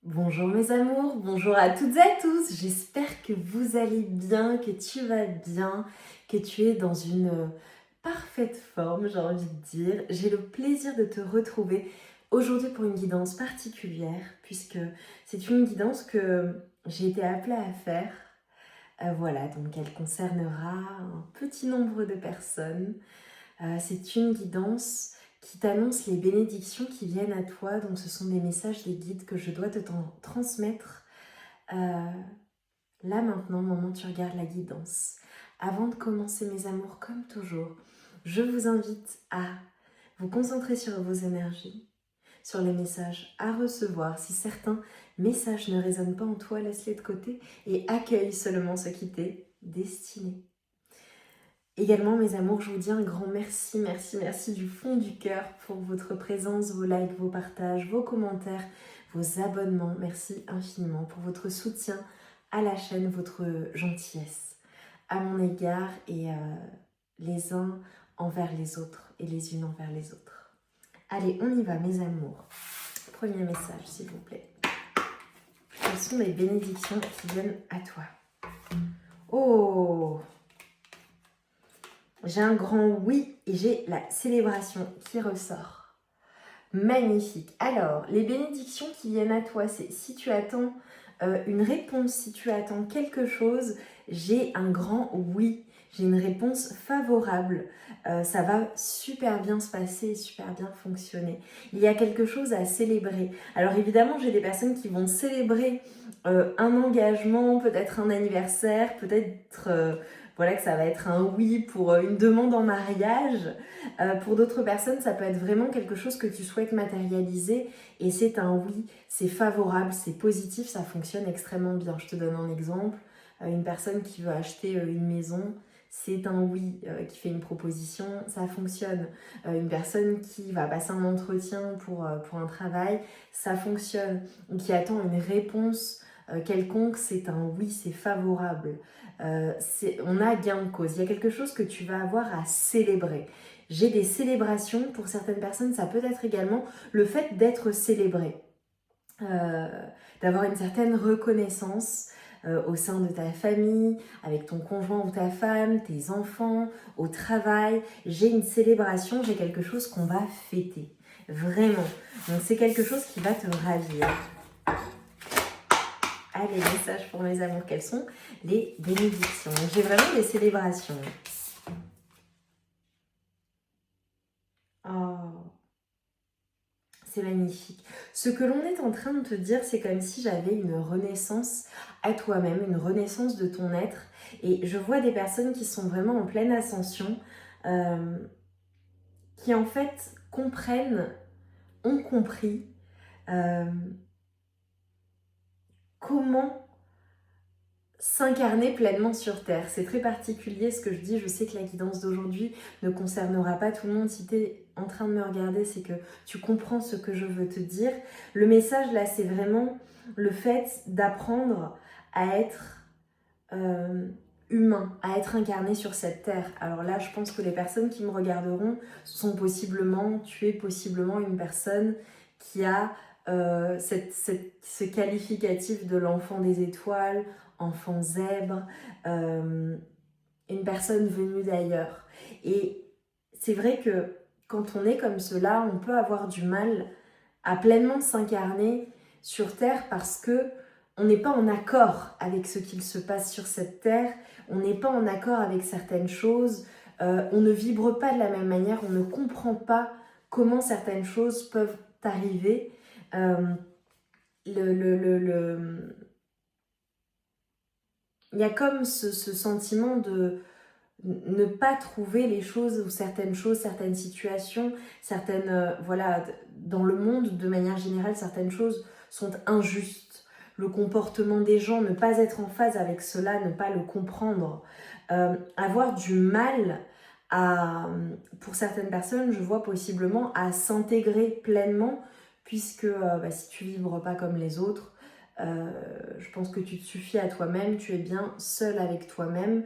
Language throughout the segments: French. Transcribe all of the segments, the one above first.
Bonjour mes amours, bonjour à toutes et à tous, j'espère que vous allez bien, que tu vas bien, que tu es dans une parfaite forme, j'ai envie de dire. J'ai le plaisir de te retrouver aujourd'hui pour une guidance particulière, puisque c'est une guidance que j'ai été appelée à faire. Voilà, donc elle concernera un petit nombre de personnes. C'est une guidance qui t'annonce les bénédictions qui viennent à toi. Donc ce sont des messages, des guides que je dois te transmettre. Là maintenant, au moment où tu regardes la guidance. Avant de commencer mes amours, comme toujours, je vous invite à vous concentrer sur vos énergies, sur les messages à recevoir. Si certains messages ne résonnent pas en toi, laisse-les de côté et accueille seulement ce qui t'est destiné. Également, mes amours, je vous dis un grand merci, merci, merci du fond du cœur pour votre présence, vos likes, vos partages, vos commentaires, vos abonnements. Merci infiniment pour votre soutien à la chaîne, votre gentillesse à mon égard et les uns envers les autres et les unes envers les autres. Allez, on y va, mes amours. Premier message, s'il vous plaît. Quelles sont les bénédictions qui viennent à toi? Oh! J'ai un grand oui et j'ai la célébration qui ressort. Magnifique. Alors, les bénédictions qui viennent à toi, c'est si tu attends une réponse, si tu attends quelque chose, j'ai un grand oui. J'ai une réponse favorable. Ça va super bien se passer, super bien fonctionner. Il y a quelque chose à célébrer. Alors évidemment, j'ai des personnes qui vont célébrer un engagement, peut-être un anniversaire, peut-être voilà que ça va être un oui pour une demande en mariage. Pour d'autres personnes, ça peut être vraiment quelque chose que tu souhaites matérialiser et c'est un oui, c'est favorable, c'est positif, ça fonctionne extrêmement bien. Je te donne un exemple. Une personne qui veut acheter une maison, c'est un oui, qui fait une proposition, ça fonctionne. Une personne qui va passer un entretien pour un travail, ça fonctionne. Ou qui attend une réponse quelconque, c'est un oui, c'est favorable. On a gain de cause. Il y a quelque chose que tu vas avoir à célébrer. J'ai des célébrations. Pour certaines personnes, ça peut être également le fait d'être célébré. D'avoir une certaine reconnaissance au sein de ta famille, avec ton conjoint ou ta femme, tes enfants, au travail. J'ai une célébration, j'ai quelque chose qu'on va fêter. Vraiment. Donc c'est quelque chose qui va te ravir. Allez, message pour mes amours, quelles sont les bénédictions? J'ai vraiment des célébrations. Oh, c'est magnifique. Ce que l'on est en train de te dire, c'est comme si j'avais une renaissance à toi-même, une renaissance de ton être. Et je vois des personnes qui sont vraiment en pleine ascension, qui en fait comprennent, ont compris comment s'incarner pleinement sur Terre. C'est très particulier ce que je dis. Je sais que la guidance d'aujourd'hui ne concernera pas tout le monde. Si tu es en train de me regarder, c'est que tu comprends ce que je veux te dire. Le message là, c'est vraiment le fait d'apprendre à être humain, à être incarné sur cette Terre. Alors là, je pense que les personnes qui me regarderont sont possiblement, tu es possiblement une personne qui a ce qualificatif de l'enfant des étoiles, enfant zèbre, une personne venue d'ailleurs. Et c'est vrai que quand on est comme cela, on peut avoir du mal à pleinement s'incarner sur Terre parce que on n'est pas en accord avec ce qu'il se passe sur cette Terre, on n'est pas en accord avec certaines choses, on ne vibre pas de la même manière, on ne comprend pas comment certaines choses peuvent arriver. Il y a comme ce sentiment de ne pas trouver les choses ou certaines choses, certaines situations, certaines, voilà, dans le monde de manière générale, certaines choses sont injustes. Le comportement des gens, ne pas être en phase avec cela, ne pas le comprendre, avoir du mal à, pour certaines personnes, je vois possiblement à s'intégrer pleinement, puisque si tu vibres pas comme les autres, je pense que tu te suffis à toi-même, tu es bien seul avec toi-même.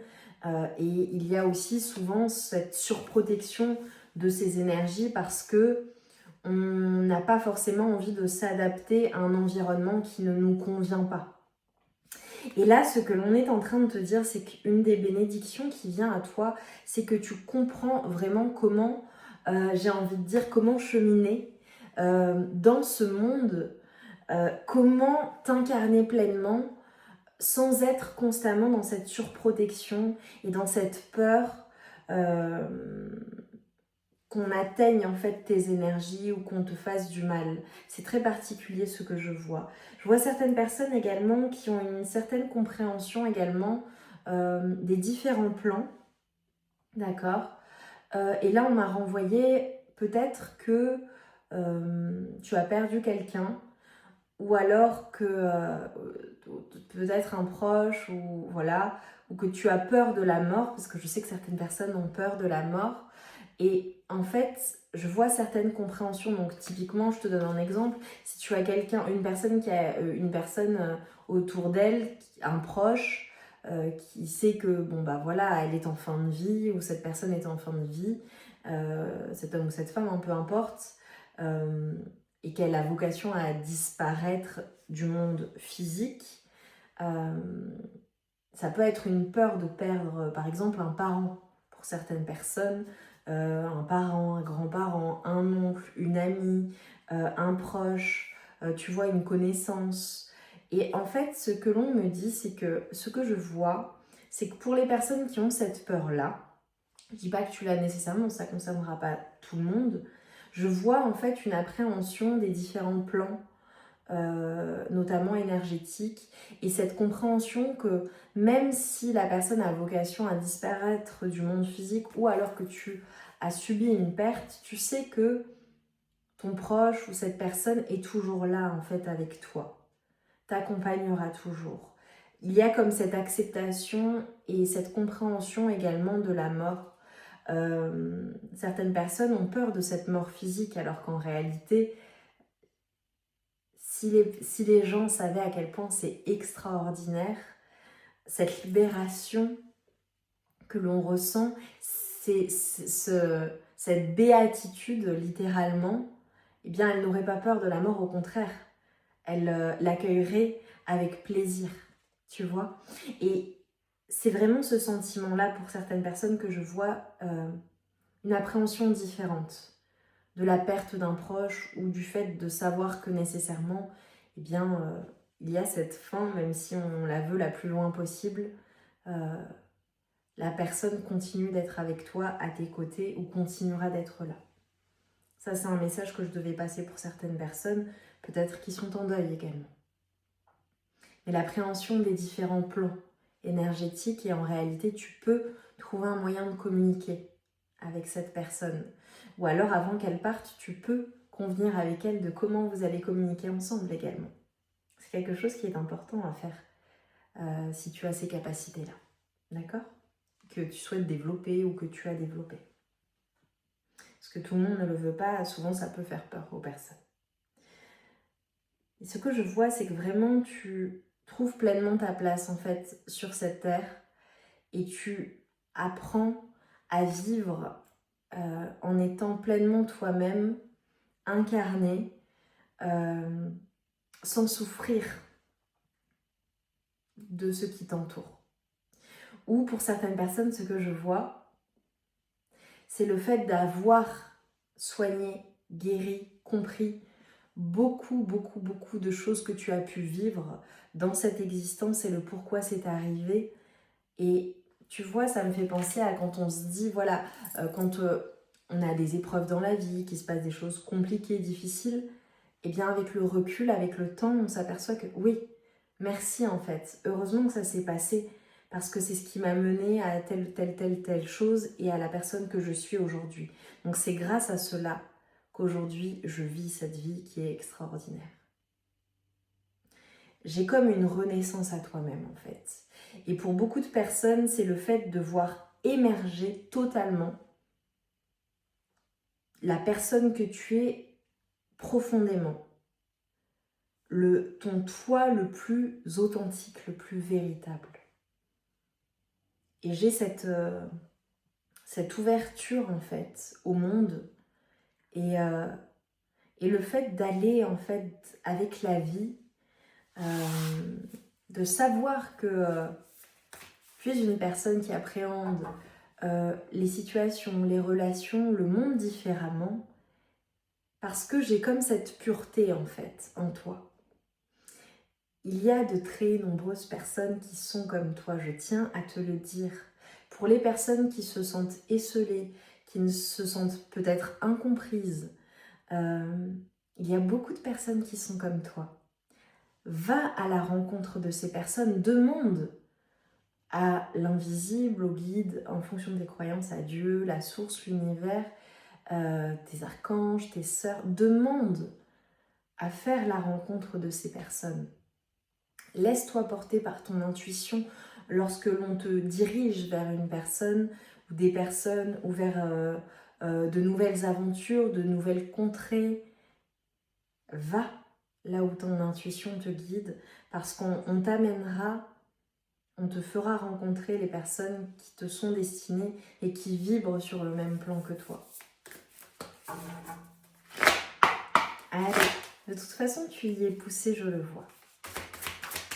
Et il y a aussi souvent cette surprotection de ces énergies parce que on n'a pas forcément envie de s'adapter à un environnement qui ne nous convient pas. Et là, ce que l'on est en train de te dire, c'est qu'une des bénédictions qui vient à toi, c'est que tu comprends vraiment comment, j'ai envie de dire, comment cheminer dans ce monde, comment t'incarner pleinement sans être constamment dans cette surprotection et dans cette peur qu'on atteigne en fait tes énergies ou qu'on te fasse du mal. C'est très particulier ce que je vois. Je vois certaines personnes également qui ont une certaine compréhension également des différents plans, d'accord. Et là on m'a renvoyé peut-être que tu as perdu quelqu'un ou alors que peut-être un proche ou voilà, ou que tu as peur de la mort, parce que je sais que certaines personnes ont peur de la mort. Et en fait, je vois certaines compréhensions. Donc typiquement, je te donne un exemple. Si tu as quelqu'un, une personne qui a une personne autour d'elle, un proche, qui sait que bon bah voilà, elle est en fin de vie ou cette personne est en fin de vie, cet homme ou cette femme, peu importe, et qu'elle a vocation à disparaître du monde physique, ça peut être une peur de perdre, par exemple, un parent pour certaines personnes, un parent, un grand-parent, un oncle, une amie, un proche, tu vois, une connaissance. Et en fait, ce que l'on me dit, c'est que ce que je vois, c'est que pour les personnes qui ont cette peur-là, je ne dis pas que tu l'as nécessairement, ça ne concernera pas tout le monde, je vois en fait une appréhension des différents plans, notamment énergétiques, et cette compréhension que même si la personne a vocation à disparaître du monde physique ou alors que tu as subi une perte, tu sais que ton proche ou cette personne est toujours là en fait avec toi, t'accompagnera toujours. Il y a comme cette acceptation et cette compréhension également de la mort. Certaines personnes ont peur de cette mort physique alors qu'en réalité, si les gens savaient à quel point c'est extraordinaire, cette libération que l'on ressent, cette béatitude littéralement, eh bien elle n'aurait pas peur de la mort, au contraire, elle l'accueillerait avec plaisir, tu vois. Et c'est vraiment ce sentiment-là pour certaines personnes que je vois une appréhension différente de la perte d'un proche ou du fait de savoir que nécessairement, eh bien, il y a cette fin, même si on la veut la plus loin possible, la personne continue d'être avec toi, à tes côtés, ou continuera d'être là. Ça, c'est un message que je devais passer pour certaines personnes, peut-être qui sont en deuil également. Mais l'appréhension des différents plans énergétiques, et en réalité, tu peux trouver un moyen de communiquer avec cette personne. Ou alors, avant qu'elle parte, tu peux convenir avec elle de comment vous allez communiquer ensemble également. C'est quelque chose qui est important à faire si tu as ces capacités-là. D'accord ? Que tu souhaites développer ou que tu as développé. Parce que tout le monde ne le veut pas, souvent ça peut faire peur aux personnes. Et ce que je vois, c'est que vraiment tu trouves pleinement ta place en fait sur cette terre et tu apprends à vivre en étant pleinement toi-même, incarné, sans souffrir de ce qui t'entoure. Ou pour certaines personnes, ce que je vois, c'est le fait d'avoir soigné, guéri, compris beaucoup de choses que tu as pu vivre dans cette existence et le pourquoi c'est arrivé. Et tu vois, ça me fait penser à quand on se dit, voilà, quand on a des épreuves dans la vie, qu'il se passe des choses compliquées, difficiles, et bien avec le recul, avec le temps, on s'aperçoit que oui, merci en fait. Heureusement que ça s'est passé parce que c'est ce qui m'a mené à telle chose et à la personne que je suis aujourd'hui. Donc c'est grâce à cela qu'aujourd'hui je vis cette vie qui est extraordinaire. J'ai comme une renaissance à toi-même en fait. Et pour beaucoup de personnes, c'est le fait de voir émerger totalement la personne que tu es profondément. Ton toi le plus authentique, le plus véritable. Et j'ai cette ouverture en fait au monde et et le fait d'aller en fait avec la vie, de savoir que tu es une personne qui appréhende les situations, les relations, le monde différemment, parce que j'ai comme cette pureté en fait en toi. Il y a de très nombreuses personnes qui sont comme toi, je tiens à te le dire. Pour les personnes qui se sentent esseulées, qui ne se sentent peut-être incomprises, il y a beaucoup de personnes qui sont comme toi. Va à la rencontre de ces personnes, demande à l'invisible, au guide, en fonction de tes croyances, à Dieu, la source, l'univers, tes archanges, tes sœurs, demande à faire la rencontre de ces personnes. Laisse-toi porter par ton intuition lorsque l'on te dirige vers une personne ou des personnes ou vers de nouvelles aventures, de nouvelles contrées. Va là où ton intuition te guide parce qu'on t'amènera, on te fera rencontrer les personnes qui te sont destinées et qui vibrent sur le même plan que toi. Allez, de toute façon tu y es poussé, je le vois.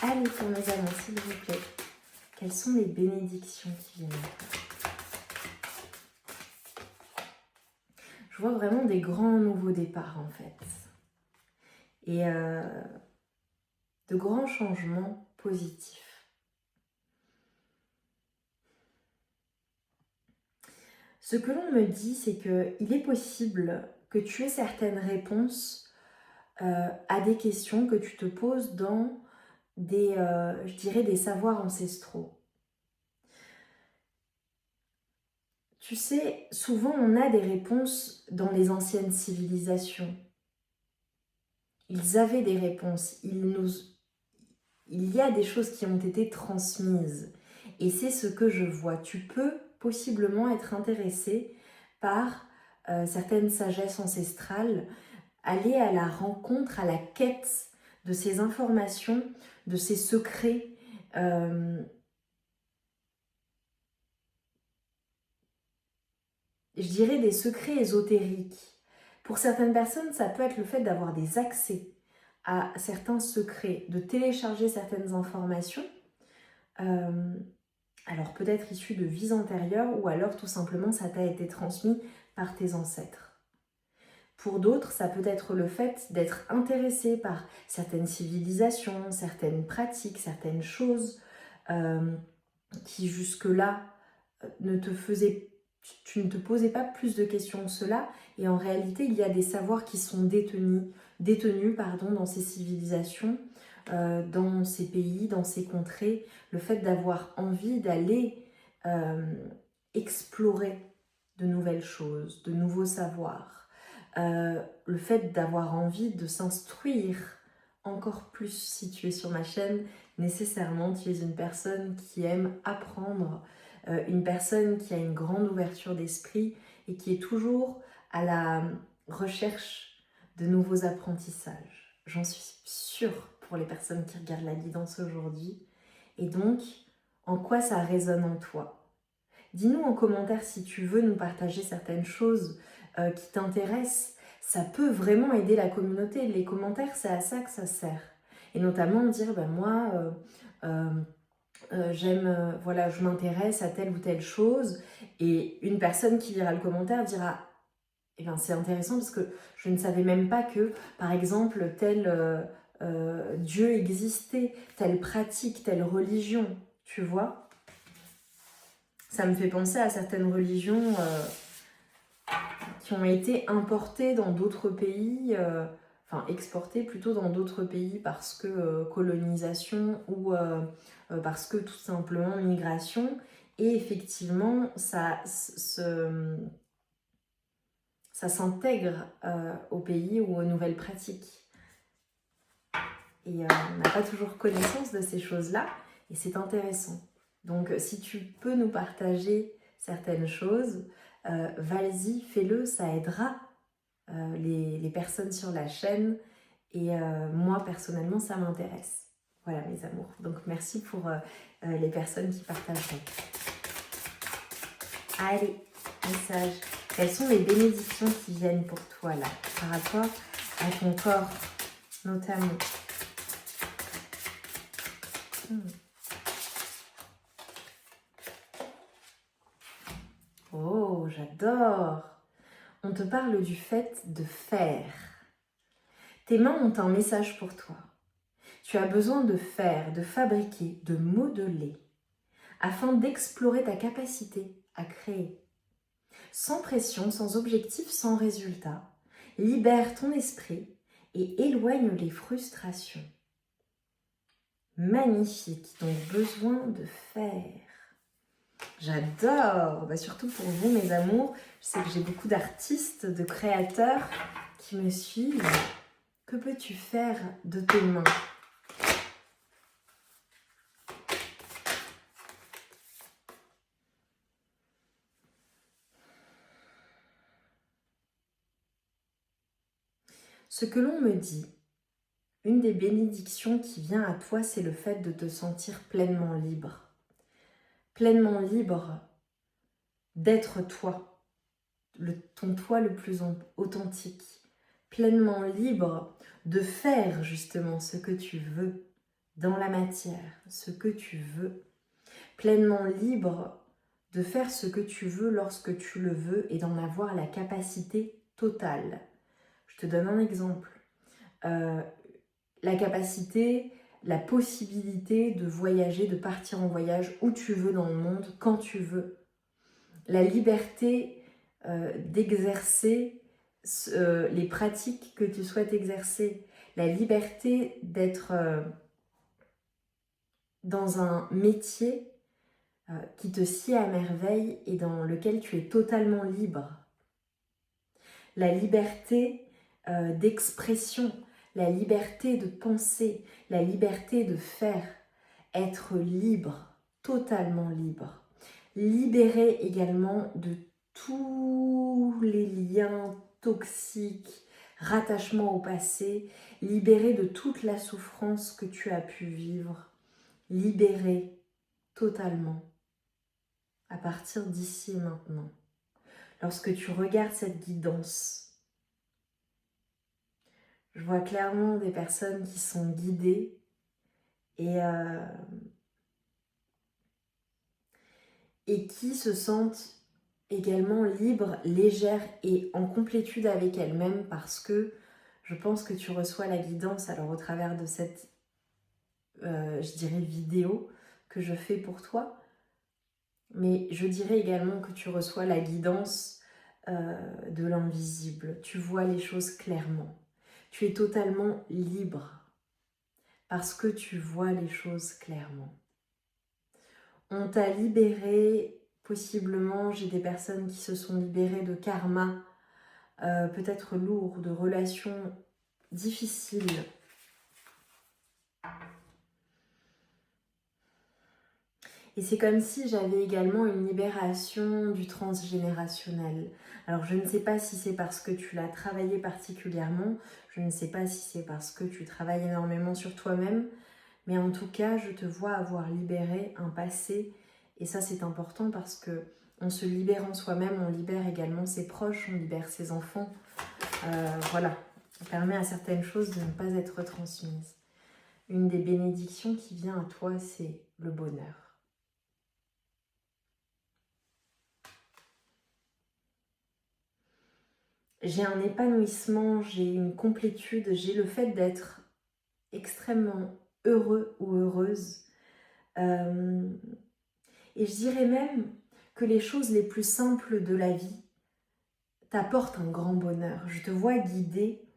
Allez pour mes amours, s'il vous plaît. Quelles sont les bénédictions qui viennent à toi? Je vois vraiment des grands nouveaux départs en fait. Et de grands changements positifs. Ce que l'on me dit, c'est qu'il est possible que tu aies certaines réponses à des questions que tu te poses dans des, je dirais, des savoirs ancestraux. Tu sais, souvent on a des réponses dans les anciennes civilisations. Ils avaient des réponses, il y a des choses qui ont été transmises. Et c'est ce que je vois. Tu peux possiblement être intéressé par certaines sagesses ancestrales, aller à la rencontre, à la quête de ces informations, de ces secrets. Je dirais des secrets ésotériques. Pour certaines personnes, ça peut être le fait d'avoir des accès à certains secrets, de télécharger certaines informations, alors peut-être issues de vies antérieures ou alors tout simplement ça t'a été transmis par tes ancêtres. Pour d'autres, ça peut être le fait d'être intéressé par certaines civilisations, certaines pratiques, certaines choses qui jusque-là tu ne te posais pas plus de questions que cela, et en réalité il y a des savoirs qui sont détenus dans ces civilisations, dans ces pays, dans ces contrées. Le fait d'avoir envie d'aller explorer de nouvelles choses, de nouveaux savoirs, le fait d'avoir envie de s'instruire encore plus. Si tu es sur ma chaîne, nécessairement tu es une personne qui aime apprendre, une personne qui a une grande ouverture d'esprit et qui est toujours à la recherche de nouveaux apprentissages. J'en suis sûre pour les personnes qui regardent la guidance aujourd'hui. Et donc, en quoi ça résonne en toi? Dis-nous en commentaire si tu veux nous partager certaines choses qui t'intéressent. Ça peut vraiment aider la communauté. Les commentaires, c'est à ça que ça sert. Et notamment dire, ben moi, j'aime, voilà, je m'intéresse à telle ou telle chose. Et une personne qui lira le commentaire dira, eh ben, c'est intéressant parce que je ne savais même pas que, par exemple, tel Dieu existait, telle pratique, telle religion, tu vois. Ça me fait penser à certaines religions qui ont été importées dans d'autres pays, enfin exportées plutôt dans d'autres pays parce que colonisation ou parce que tout simplement migration. Et effectivement, ça s'intègre au pays ou aux nouvelles pratiques. Et on n'a pas toujours connaissance de ces choses-là et c'est intéressant. Donc si tu peux nous partager certaines choses, vas-y, fais-le, ça aidera les personnes sur la chaîne et moi personnellement ça m'intéresse. Voilà mes amours, donc merci pour les personnes qui partageront. Allez, message. Quelles sont les bénédictions qui viennent pour toi là par rapport à ton corps, notamment. Oh, j'adore. On te parle du fait de faire. Tes mains ont un message pour toi. Tu as besoin de faire, de fabriquer, de modeler, afin d'explorer ta capacité à créer. Sans pression, sans objectif, sans résultat, libère ton esprit et éloigne les frustrations. Magnifique, donc besoin de faire. J'adore, surtout pour vous mes amours. Je sais que j'ai beaucoup d'artistes, de créateurs qui me suivent. Que peux-tu faire de tes mains ? Ce que l'on me dit, une des bénédictions qui vient à toi, c'est le fait de te sentir pleinement libre. Pleinement libre d'être toi, ton toi le plus authentique. Pleinement libre de faire justement ce que tu veux dans la matière, ce que tu veux. Pleinement libre de faire ce que tu veux lorsque tu le veux et d'en avoir la capacité totale. Je te donne un exemple. La capacité, la possibilité de voyager, de partir en voyage où tu veux dans le monde, quand tu veux. La liberté d'exercer les pratiques que tu souhaites exercer. La liberté d'être dans un métier qui te sied à merveille et dans lequel tu es totalement libre. La liberté d'expression, la liberté de penser, la liberté de faire, être libre, totalement libre. Libéré également de tous les liens toxiques, rattachement au passé, libéré de toute la souffrance que tu as pu vivre, libéré totalement à partir d'ici et maintenant. Lorsque tu regardes cette guidance, je vois clairement des personnes qui sont guidées et qui se sentent également libres, légères et en complétude avec elles-mêmes parce que je pense que tu reçois la guidance alors au travers de cette, je dirais, vidéo que je fais pour toi. Mais je dirais également que tu reçois la guidance de l'invisible. Tu vois les choses clairement. Tu es totalement libre parce que tu vois les choses clairement. On t'a libéré, possiblement, j'ai des personnes qui se sont libérées de karma, peut-être lourd, de relations difficiles. Et c'est comme si j'avais également une libération du transgénérationnel. Alors je ne sais pas si c'est parce que tu l'as travaillé particulièrement, je ne sais pas si c'est parce que tu travailles énormément sur toi-même, mais en tout cas, je te vois avoir libéré un passé. Et ça, c'est important parce que en se libérant soi-même, on libère également ses proches, on libère ses enfants. Voilà, ça permet à certaines choses de ne pas être transmises. Une des bénédictions qui vient à toi, c'est le bonheur. J'ai un épanouissement, j'ai une complétude, j'ai le fait d'être extrêmement heureux ou heureuse. Et je dirais même que les choses les plus simples de la vie t'apportent un grand bonheur. Je te vois guider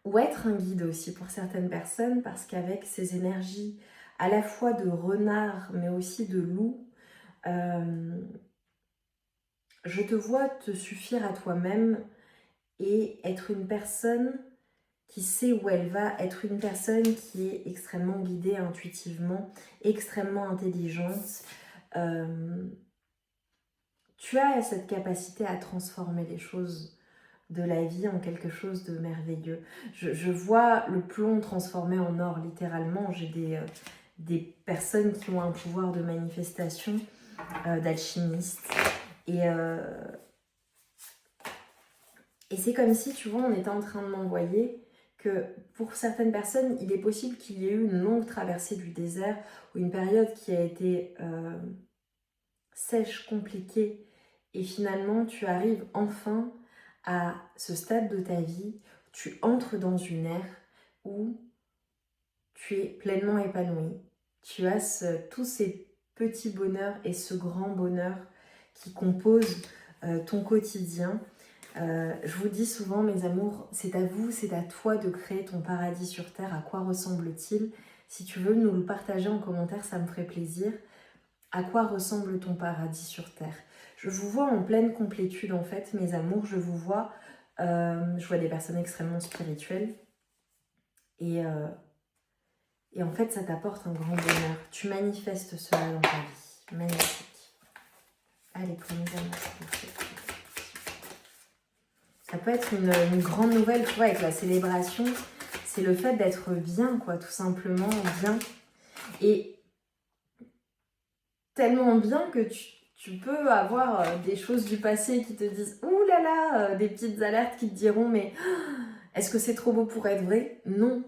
ou être un guide aussi pour certaines personnes parce qu'avec ces énergies à la fois de renard mais aussi de loup, je te vois te suffire à toi-même et être une personne qui sait où elle va, être une personne qui est extrêmement guidée intuitivement, extrêmement intelligente. Tu as cette capacité à transformer les choses de la vie en quelque chose de merveilleux. Je vois le plomb transformé en or, littéralement. J'ai des personnes qui ont un pouvoir de manifestation, d'alchimiste. Et c'est comme si, tu vois, on était en train de m'envoyer que pour certaines personnes, il est possible qu'il y ait eu une longue traversée du désert ou une période qui a été sèche, compliquée, et finalement tu arrives enfin à ce stade de ta vie, tu entres dans une ère où tu es pleinement épanoui. Tu as tous ces petits bonheurs et ce grand bonheur qui composent ton quotidien. Je vous dis souvent, mes amours, c'est à vous, c'est à toi de créer ton paradis sur Terre. À quoi ressemble-t-il? Si tu veux nous le partager en commentaire, ça me ferait plaisir. À quoi ressemble ton paradis sur Terre? Je vous vois en pleine complétude en fait, mes amours. Je vois des personnes extrêmement spirituelles. Et en fait, ça t'apporte un grand bonheur. Tu manifestes cela dans ta vie. Magnifique. Allez, prenez un. Ça peut être une grande nouvelle, tu vois, avec la célébration. C'est le fait d'être bien, quoi, tout simplement bien. Et tellement bien que tu peux avoir des choses du passé qui te disent « Ouh là là !» des petites alertes qui te diront « Mais est-ce que c'est trop beau pour être vrai ?» Non.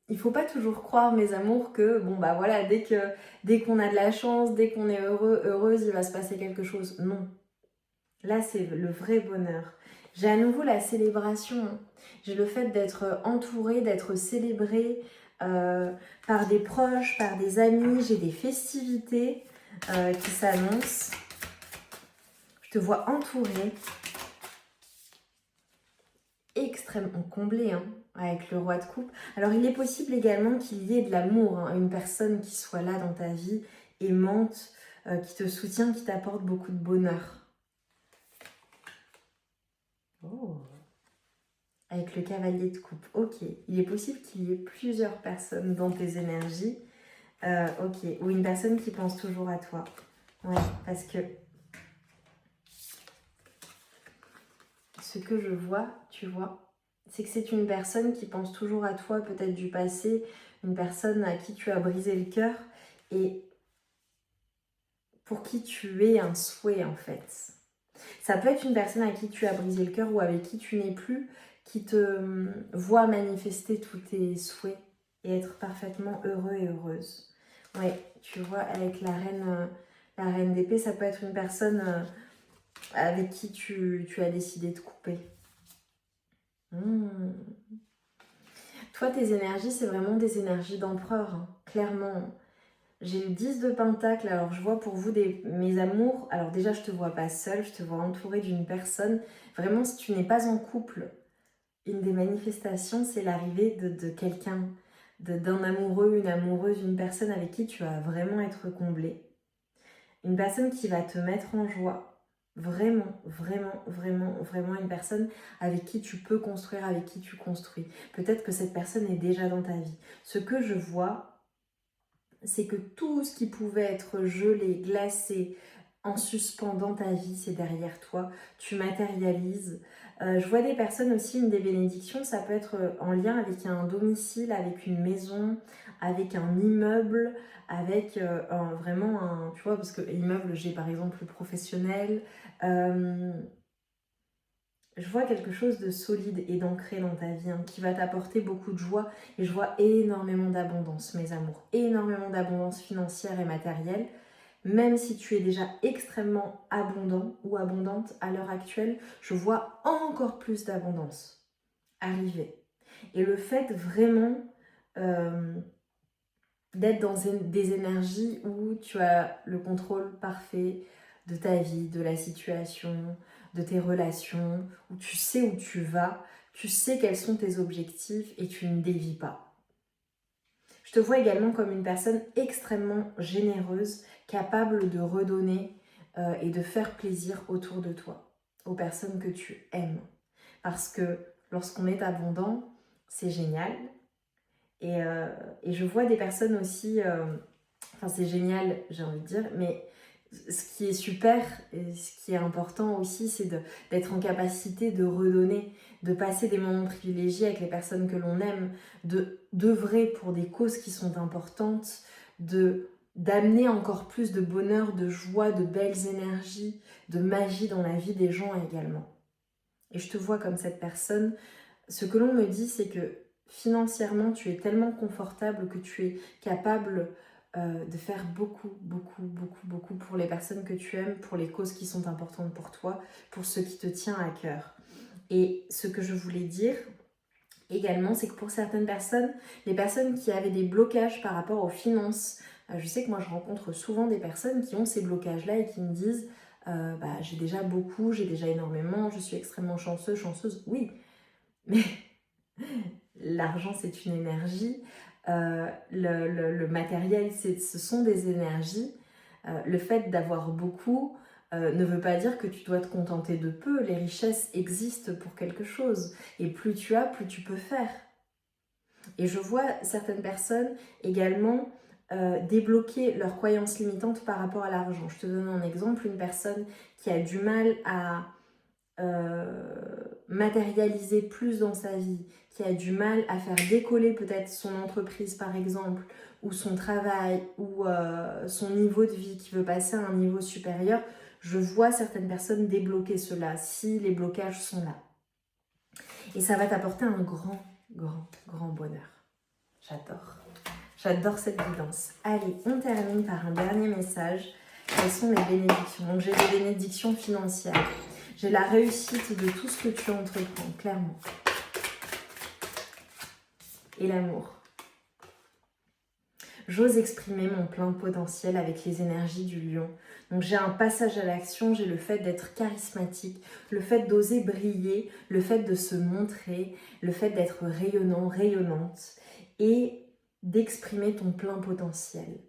Il faut pas toujours croire, mes amours, que bon bah voilà, dès qu'on a de la chance, dès qu'on est heureux, heureuse, il va se passer quelque chose. Non. Là, c'est le vrai bonheur. J'ai à nouveau la célébration. J'ai le fait d'être entourée, d'être célébrée par des proches, par des amis. J'ai des festivités qui s'annoncent. Je te vois entourée, extrêmement comblée, hein, avec le roi de coupe. Alors, il est possible également qu'il y ait de l'amour, hein, une personne qui soit là dans ta vie, aimante, qui te soutient, qui t'apporte beaucoup de bonheur. Oh. Avec le cavalier de coupe. Ok, il est possible qu'il y ait plusieurs personnes dans tes énergies. Ok, ou une personne qui pense toujours à toi. Ouais, parce que ce que je vois, tu vois, c'est que c'est une personne qui pense toujours à toi, peut-être du passé, une personne à qui tu as brisé le cœur et pour qui tu es un souhait en fait. Ça peut être une personne à qui tu as brisé le cœur ou avec qui tu n'es plus, qui te voit manifester tous tes souhaits et être parfaitement heureux et heureuse. Ouais, tu vois, avec la reine d'épée, ça peut être une personne avec qui tu as décidé de couper. Toi, tes énergies, c'est vraiment des énergies d'empereur, hein, clairement. J'ai le 10 de Pentacle, alors je vois pour vous mes amours. Alors déjà, je te vois pas seule, je te vois entourée d'une personne. Vraiment, si tu n'es pas en couple, une des manifestations, c'est l'arrivée de quelqu'un, d'un amoureux, une amoureuse, une personne avec qui tu vas vraiment être comblée. Une personne qui va te mettre en joie. Vraiment, vraiment, vraiment, vraiment une personne avec qui tu peux construire, avec qui tu construis. Peut-être que cette personne est déjà dans ta vie. Ce que je vois, c'est que tout ce qui pouvait être gelé, glacé, en suspens dans ta vie, c'est derrière toi. Tu matérialises. Je vois des personnes aussi, une des bénédictions, ça peut être en lien avec un domicile, avec une maison, avec un immeuble, avec vraiment un... Tu vois, parce que immeuble, j'ai par exemple le professionnel. Je vois quelque chose de solide et d'ancré dans ta vie, hein, qui va t'apporter beaucoup de joie. Et je vois énormément d'abondance, mes amours. Énormément d'abondance financière et matérielle. Même si tu es déjà extrêmement abondant ou abondante à l'heure actuelle, je vois encore plus d'abondance arriver. Et le fait vraiment d'être dans des énergies où tu as le contrôle parfait de ta vie, de la situation, de tes relations, où tu sais où tu vas, tu sais quels sont tes objectifs et tu ne dévies pas. Je te vois également comme une personne extrêmement généreuse, capable de redonner et de faire plaisir autour de toi, aux personnes que tu aimes. Parce que lorsqu'on est abondant, c'est génial. Et je vois des personnes aussi, enfin c'est génial, j'ai envie de dire, mais ce qui est super et ce qui est important aussi, c'est d'être en capacité de redonner, de passer des moments privilégiés avec les personnes que l'on aime, d'œuvrer pour des causes qui sont importantes, d'amener encore plus de bonheur, de joie, de belles énergies, de magie dans la vie des gens également. Et je te vois comme cette personne. Ce que l'on me dit, c'est que financièrement, tu es tellement confortable que tu es capable de faire beaucoup, beaucoup, beaucoup, beaucoup pour les personnes que tu aimes, pour les causes qui sont importantes pour toi, pour ce qui te tient à cœur. Et ce que je voulais dire également, c'est que pour certaines personnes, les personnes qui avaient des blocages par rapport aux finances, je sais que moi je rencontre souvent des personnes qui ont ces blocages-là et qui me disent j'ai déjà beaucoup, j'ai déjà énormément, je suis extrêmement chanceuse, oui, mais l'argent c'est une énergie, le matériel ce sont des énergies, le fait d'avoir beaucoup ne veut pas dire que tu dois te contenter de peu, les richesses existent pour quelque chose, et plus tu as, plus tu peux faire. Et je vois certaines personnes également débloquer leurs croyances limitantes par rapport à l'argent. Je te donne un exemple, une personne qui a du mal à matérialiser plus dans sa vie, qui a du mal à faire décoller peut-être son entreprise par exemple, ou son travail, ou son niveau de vie, qui veut passer à un niveau supérieur, je vois certaines personnes débloquer cela, si les blocages sont là. Et ça va t'apporter un grand, grand, grand bonheur. J'adore. J'adore cette guidance. Allez, on termine par un dernier message. Quelles sont les bénédictions? Donc j'ai des bénédictions financières. J'ai la réussite de tout ce que tu entreprends, clairement. Et l'amour. J'ose exprimer mon plein potentiel avec les énergies du lion. Donc j'ai un passage à l'action, j'ai le fait d'être charismatique, le fait d'oser briller, le fait de se montrer, le fait d'être rayonnant, rayonnante et d'exprimer ton plein potentiel.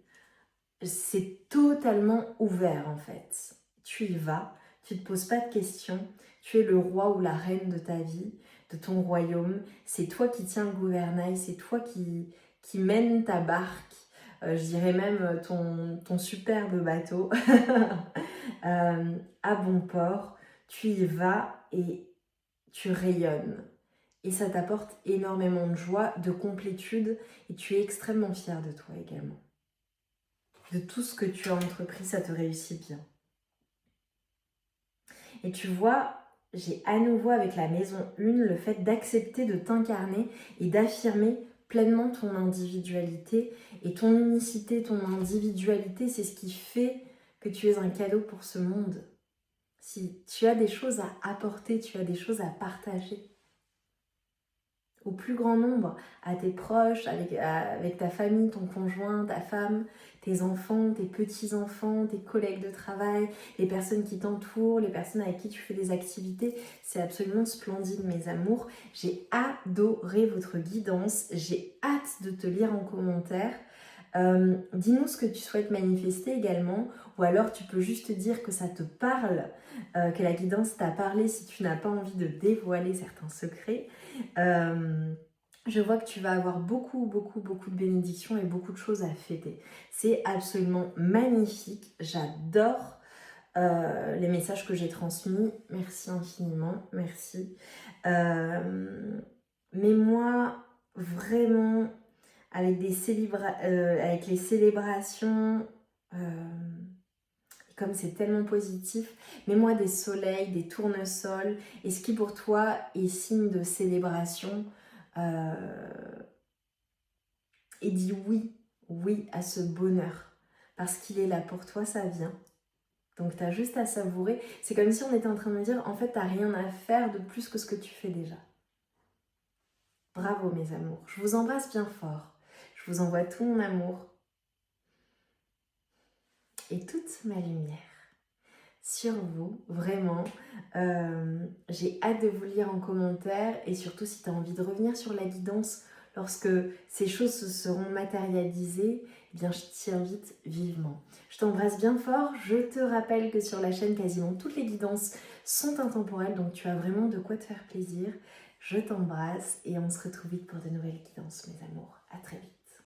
C'est totalement ouvert en fait. Tu y vas, tu ne te poses pas de questions, tu es le roi ou la reine de ta vie, de ton royaume, c'est toi qui tiens le gouvernail, c'est toi qui mène ta barque, je dirais même ton superbe bateau à bon port. Tu y vas et tu rayonnes. Et ça t'apporte énormément de joie, de complétude et tu es extrêmement fier de toi également. De tout ce que tu as entrepris, ça te réussit bien. Et tu vois, j'ai à nouveau avec la maison 1 le fait d'accepter de t'incarner et d'affirmer pleinement ton individualité. Et ton unicité, ton individualité, c'est ce qui fait que tu es un cadeau pour ce monde. Si tu as des choses à apporter, tu as des choses à partager au plus grand nombre, à tes proches, avec ta famille, ton conjoint, ta femme, tes enfants, tes petits-enfants, tes collègues de travail, les personnes qui t'entourent, les personnes avec qui tu fais des activités. C'est absolument splendide, mes amours. J'ai adoré votre guidance. J'ai hâte de te lire en commentaire. Dis-nous ce que tu souhaites manifester également, ou alors tu peux juste dire que ça te parle, que la guidance t'a parlé si tu n'as pas envie de dévoiler certains secrets. Je vois que tu vas avoir beaucoup, beaucoup, beaucoup de bénédictions et beaucoup de choses à fêter. C'est absolument magnifique. J'adore les messages que j'ai transmis. Merci infiniment. Merci. Mais moi, vraiment, avec avec les célébrations, comme c'est tellement positif, mets-moi des soleils, des tournesols, et ce qui pour toi est signe de célébration, et dis oui, oui à ce bonheur, parce qu'il est là pour toi, ça vient. Donc tu as juste à savourer. C'est comme si on était en train de me dire, en fait, tu n'as rien à faire de plus que ce que tu fais déjà. Bravo mes amours, je vous embrasse bien fort. Je vous envoie tout mon amour et toute ma lumière sur vous, vraiment. J'ai hâte de vous lire en commentaire et surtout si tu as envie de revenir sur la guidance lorsque ces choses se seront matérialisées, eh bien je t'y invite vivement. Je t'embrasse bien fort. Je te rappelle que sur la chaîne, quasiment toutes les guidances sont intemporelles, donc tu as vraiment de quoi te faire plaisir. Je t'embrasse et on se retrouve vite pour de nouvelles guidances, mes amours. À très vite.